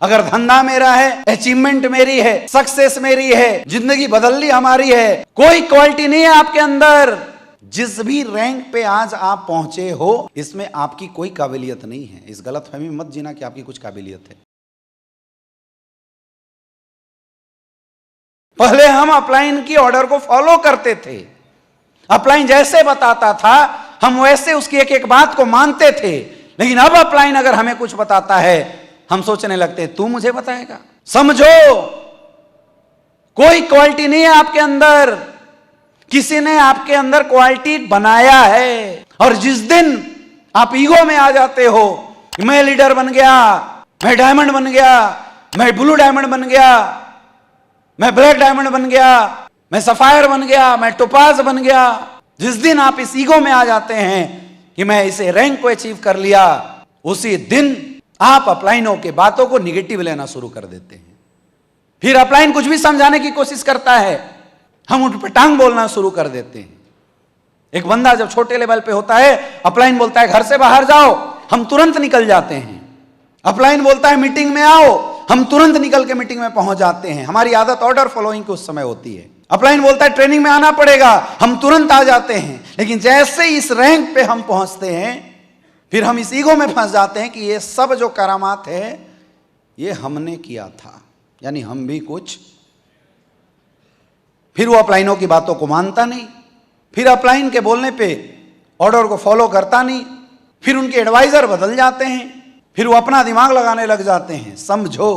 अगर धंधा मेरा है, अचीवमेंट मेरी है, सक्सेस मेरी है, जिंदगी बदल ली हमारी है, कोई क्वालिटी नहीं है आपके अंदर, जिस भी रैंक पे आज आप पहुंचे हो इसमें आपकी कोई काबिलियत नहीं है। इस गलतफहमी में मत जीना कि आपकी कुछ काबिलियत है। पहले हम अपलाइन की ऑर्डर को फॉलो करते थे, अपलाइन जैसे बताता था हम वैसे उसकी एक एक बात को मानते थे, लेकिन अब अपलाइन अगर हमें कुछ बताता है हम सोचने लगते तू मुझे बताएगा। समझो, कोई क्वालिटी नहीं है आपके अंदर, किसी ने आपके अंदर क्वालिटी बनाया है। और जिस दिन आप ईगो में आ जाते हो, मैं लीडर बन गया, मैं डायमंड बन गया, मैं ब्लू डायमंड बन गया, मैं ब्लैक डायमंड बन गया, मैं सफायर बन गया, मैं टोपाज बन गया, जिस दिन आप इस ईगो में आ जाते हैं कि मैं इसे रैंक को अचीव कर लिया, उसी दिन आप अपलाइनों के बातों को निगेटिव लेना शुरू कर देते हैं। फिर अपलाइन कुछ भी समझाने की कोशिश करता है, हम उठ पे टांग बोलना शुरू कर देते हैं। एक बंदा जब छोटे लेवल पे होता है, अपलाइन बोलता है घर से बाहर जाओ, हम तुरंत निकल जाते हैं। अपलाइन बोलता है मीटिंग में आओ, हम तुरंत निकल के मीटिंग में पहुंच जाते हैं। हमारी आदत ऑर्डर फॉलोइंग की उस समय होती है। अपलाइन बोलता है ट्रेनिंग में आना पड़ेगा, हम तुरंत आ जाते हैं। लेकिन जैसे इस रैंक पे हम पहुंचते हैं फिर हम इस ईगो में फंस जाते हैं कि ये सब जो करामात है ये हमने किया था, यानी हम भी कुछ। फिर वो अपलाइनों की बातों को मानता नहीं, फिर अपलाइन के बोलने पे ऑर्डर को फॉलो करता नहीं, फिर उनके एडवाइजर बदल जाते हैं, फिर वो अपना दिमाग लगाने लग जाते हैं। समझो,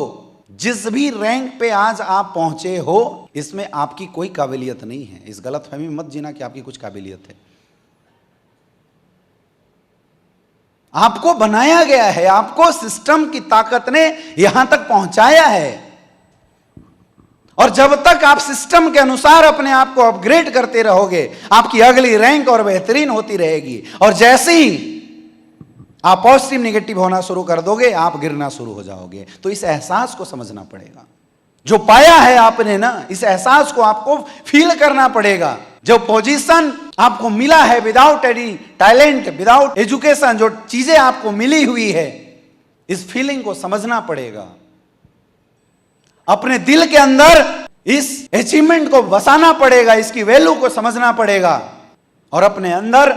जिस भी रैंक पे आज आप पहुंचे हो इसमें आपकी कोई काबिलियत नहीं है। इस गलतफहमी में मत जीना कि आपकी कुछ काबिलियत है। आपको बनाया गया है, आपको सिस्टम की ताकत ने यहां तक पहुंचाया है, और जब तक आप सिस्टम के अनुसार अपने आप को अपग्रेड करते रहोगे आपकी अगली रैंक और बेहतरीन होती रहेगी। और जैसे ही आप पॉजिटिव निगेटिव होना शुरू कर दोगे आप गिरना शुरू हो जाओगे। तो इस एहसास को समझना पड़ेगा, जो पाया है आपने ना, इस एहसास को आपको फील करना पड़ेगा। जो पोजीशन आपको मिला है without any talent, without education, जो चीजें आपको मिली हुई है, इस फीलिंग को समझना पड़ेगा। अपने दिल के अंदर इस अचीवमेंट को बसाना पड़ेगा, इसकी वैल्यू को समझना पड़ेगा, और अपने अंदर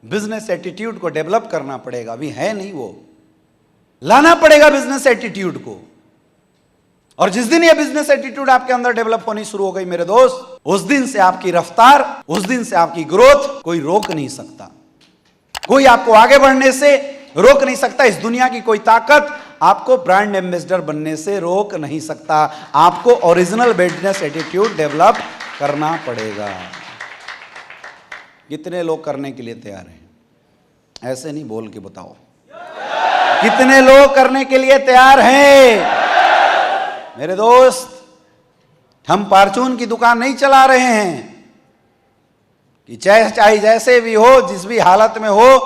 बिजनेस एटीट्यूड को डेवलप करना पड़ेगा। अभी है नहीं, वो लाना पड़ेगा बिजनेस एटीट्यूड को। और जिस दिन ये बिजनेस एटीट्यूड आपके अंदर डेवलप होनी शुरू हो गई मेरे दोस्त, उस दिन से आपकी रफ्तार, उस दिन से आपकी ग्रोथ कोई रोक नहीं सकता। कोई आपको आगे बढ़ने से रोक नहीं सकता। इस दुनिया की कोई ताकत आपको ब्रांड एम्बेसडर बनने से रोक नहीं सकता। आपको ओरिजिनल बिजनेस एटीट्यूड डेवलप करना पड़ेगा। कितने लोग करने के लिए तैयार हैं? ऐसे नहीं बोल के बताओ, कितने लोग करने के लिए तैयार हैं? मेरे दोस्त, हम परचून की दुकान नहीं चला रहे हैं कि चाहे जैसे भी हो, जिस भी हालत में हो,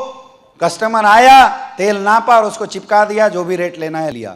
कस्टमर आया, तेल नापा और उसको चिपका दिया, जो भी रेट लेना है लिया।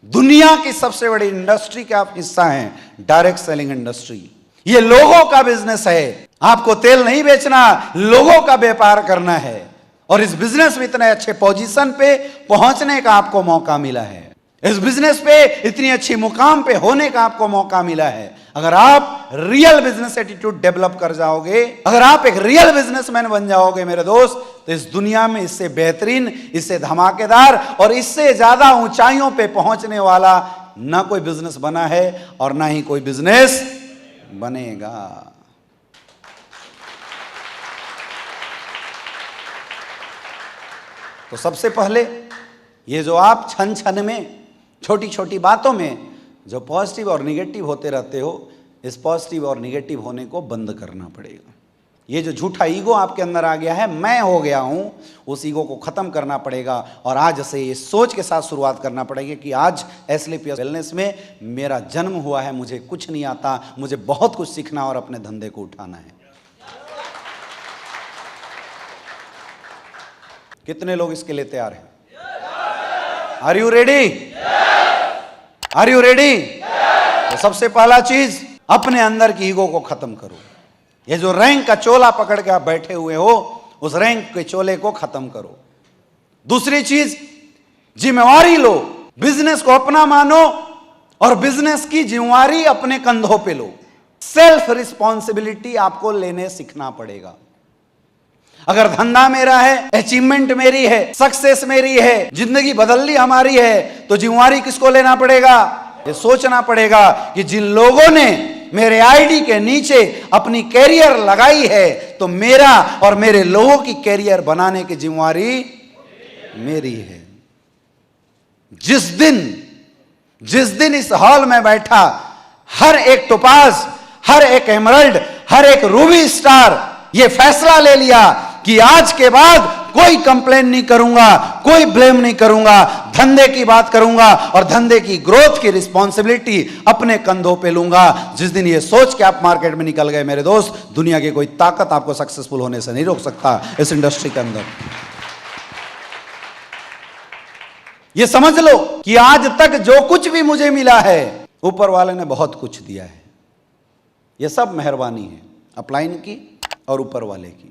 दुनिया की सबसे बड़ी इंडस्ट्री का आप हिस्सा हैं, डायरेक्ट सेलिंग इंडस्ट्री। ये लोगों का बिजनेस है। आपको तेल नहीं बेचना, लोगों का व्यापार करना है। और इस बिजनेस में इतने अच्छे पोजीशन पे पहुंचने का आपको मौका मिला है, इस बिजनेस पे इतनी अच्छी मुकाम पे होने का आपको मौका मिला है। अगर आप रियल बिजनेस एटीट्यूड डेवलप कर जाओगे, अगर आप एक रियल बिजनेसमैन बन जाओगे मेरे दोस्त, तो इस दुनिया में इससे बेहतरीन, इससे धमाकेदार और इससे ज्यादा ऊंचाइयों पे पहुंचने वाला ना कोई बिजनेस बना है और ना ही कोई बिजनेस बनेगा। तो सबसे पहले ये जो आप छन छन में, छोटी छोटी बातों में जो पॉजिटिव और निगेटिव होते रहते हो, इस पॉजिटिव और निगेटिव होने को बंद करना पड़ेगा। ये जो झूठा ईगो आपके अंदर आ गया है, मैं हो गया हूं, उस ईगो को खत्म करना पड़ेगा। और आज से ये सोच के साथ शुरुआत करना पड़ेगी कि आज एसलीपीएस वेलनेस में मेरा जन्म हुआ है, मुझे कुछ नहीं आता, मुझे बहुत कुछ सीखना और अपने धंधे को उठाना है। कितने लोग इसके लिए तैयार हैं? Are you ready? Are you ready? तो सबसे पहला चीज, अपने अंदर की ईगो को खत्म करो। ये जो रैंक का चोला पकड़ के आप बैठे हुए हो, उस रैंक के चोले को खत्म करो। दूसरी चीज, जिम्मेवारी लो बिजनेस को अपना मानो और बिजनेस की जिम्मेवारी अपने कंधों पे लो। सेल्फ रिस्पॉन्सिबिलिटी आपको लेने सीखना पड़ेगा। अगर धंधा मेरा है, अचीवमेंट मेरी है, सक्सेस मेरी है, जिंदगी बदल ली हमारी है, तो जिम्मेवारी किसको लेना पड़ेगा? ये सोचना पड़ेगा कि जिन लोगों ने मेरे आईडी के नीचे अपनी कैरियर लगाई है, तो मेरा और मेरे लोगों की कैरियर बनाने की जिम्मेवारी मेरी है। जिस दिन इस हॉल में बैठा हर एक टोपाज, हर एक एमरल्ड, हर एक रूबी स्टार ये फैसला ले लिया कि आज के बाद कोई कंप्लेन नहीं करूंगा, कोई ब्लेम नहीं करूंगा, धंधे की बात करूंगा और धंधे की ग्रोथ की रिस्पॉन्सिबिलिटी अपने कंधों पे लूंगा। जिस दिन ये सोच के आप मार्केट में निकल गए मेरे दोस्त, दुनिया की कोई ताकत आपको सक्सेसफुल होने से नहीं रोक सकता इस इंडस्ट्री के अंदर। ये समझ लो कि आज तक जो कुछ भी मुझे मिला है, ऊपर वाले ने बहुत कुछ दिया है। ये सब मेहरबानी है अपलाइन की और ऊपर वाले की।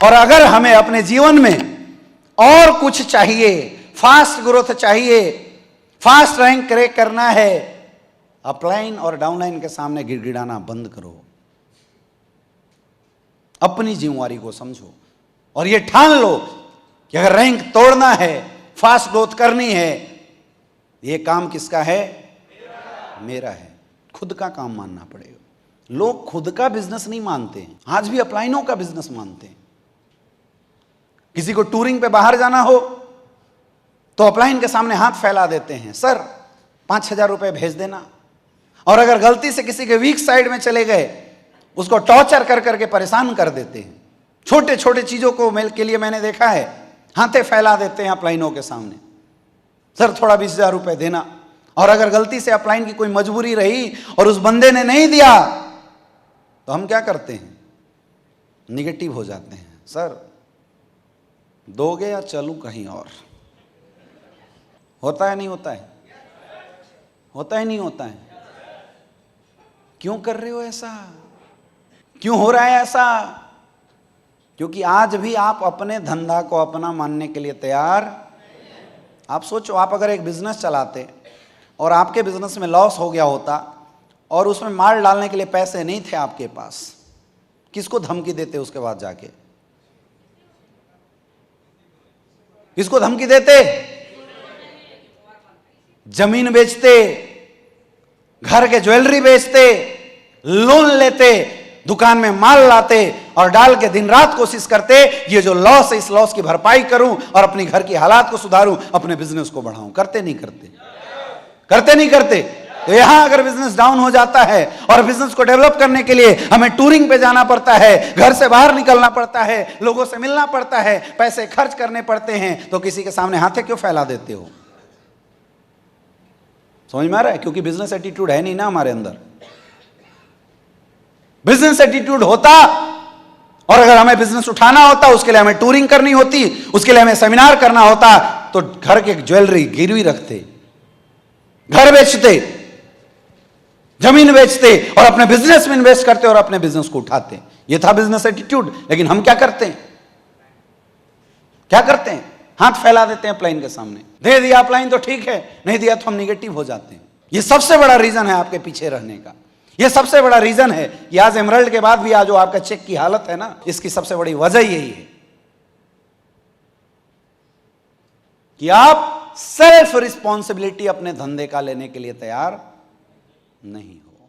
और अगर हमें अपने जीवन में और कुछ चाहिए, फास्ट ग्रोथ चाहिए, फास्ट रैंक क्रैक करना है, अपलाइन और डाउनलाइन के सामने गिड़गिड़ाना बंद करो। अपनी जिम्मेवारी को समझो और ये ठान लो कि अगर रैंक तोड़ना है, फास्ट ग्रोथ करनी है, ये काम किसका है? मेरा है। खुद का काम मानना पड़ेगा। लोग खुद का बिजनेस नहीं मानते हैं, आज भी अपलाइनों का बिजनेस मानते हैं। किसी को टूरिंग पे बाहर जाना हो तो अपलाइन के सामने हाथ फैला देते हैं, सर 5,000 रुपए भेज देना। और अगर गलती से किसी के वीक साइड में चले गए, उसको टॉर्चर कर करके परेशान कर देते हैं। छोटे छोटे चीजों को के लिए मैंने देखा है, हाथे फैला देते हैं अपलाइनों के सामने, सर थोड़ा 20,000 रुपए देना। और अगर गलती से अपलाइन की कोई मजबूरी रही और उस बंदे ने नहीं दिया, तो हम क्या करते हैं? निगेटिव हो जाते हैं, सर दोगे या चलूं कहीं और? होता है नहीं होता है? होता है नहीं होता है? क्यों कर रहे हो ऐसा? क्यों हो रहा है ऐसा? क्योंकि आज भी आप अपने धंधा को अपना मानने के लिए तैयार। आप सोचो, आप अगर एक बिजनेस चलाते और आपके बिजनेस में लॉस हो गया होता और उसमें माल डालने के लिए पैसे नहीं थे आपके पास, किसको धमकी देते? उसके बाद जाके किसको धमकी देते? जमीन बेचते, घर के ज्वेलरी बेचते, लोन लेते, दुकान में माल लाते और डाल के दिन रात कोशिश करते ये जो लॉस है, इस लॉस की भरपाई करूं और अपनी घर की हालात को सुधारूं, अपने बिजनेस को बढ़ाऊं। करते नहीं करते? करते नहीं करते? तो यहां अगर बिजनेस डाउन हो जाता है और बिजनेस को डेवलप करने के लिए हमें टूरिंग पे जाना पड़ता है, घर से बाहर निकलना पड़ता है, लोगों से मिलना पड़ता है, पैसे खर्च करने पड़ते हैं, तो किसी के सामने हाथे क्यों फैला देते हो? समझ में आ रहा है? क्योंकि बिजनेस एटीट्यूड है नहीं ना हमारे अंदर। बिजनेस एटीट्यूड होता और अगर हमें बिजनेस उठाना होता, उसके लिए हमें टूरिंग करनी होती, उसके लिए हमें सेमिनार करना होता, तो घर के ज्वेलरी गिरवी रखते, घर बेचते, जमीन बेचते और अपने बिजनेस में इन्वेस्ट करते और अपने बिजनेस को उठाते। ये था बिजनेस एटीट्यूड। लेकिन हम क्या करते हैं? क्या करते हैं? हाथ फैला देते हैं अपलाइन के सामने। दे दिया अपलाइन तो ठीक है, नहीं दिया तो हम निगेटिव हो जाते हैं। ये सबसे बड़ा रीजन है आपके पीछे रहने का। ये सबसे बड़ा रीजन है कि आज एमरल्ड के बाद भी आज जो आपका चेक की हालत है ना, इसकी सबसे बड़ी वजह यही है कि आप सेल्फ रिस्पॉन्सिबिलिटी अपने धंधे का लेने के लिए तैयार नहीं हो।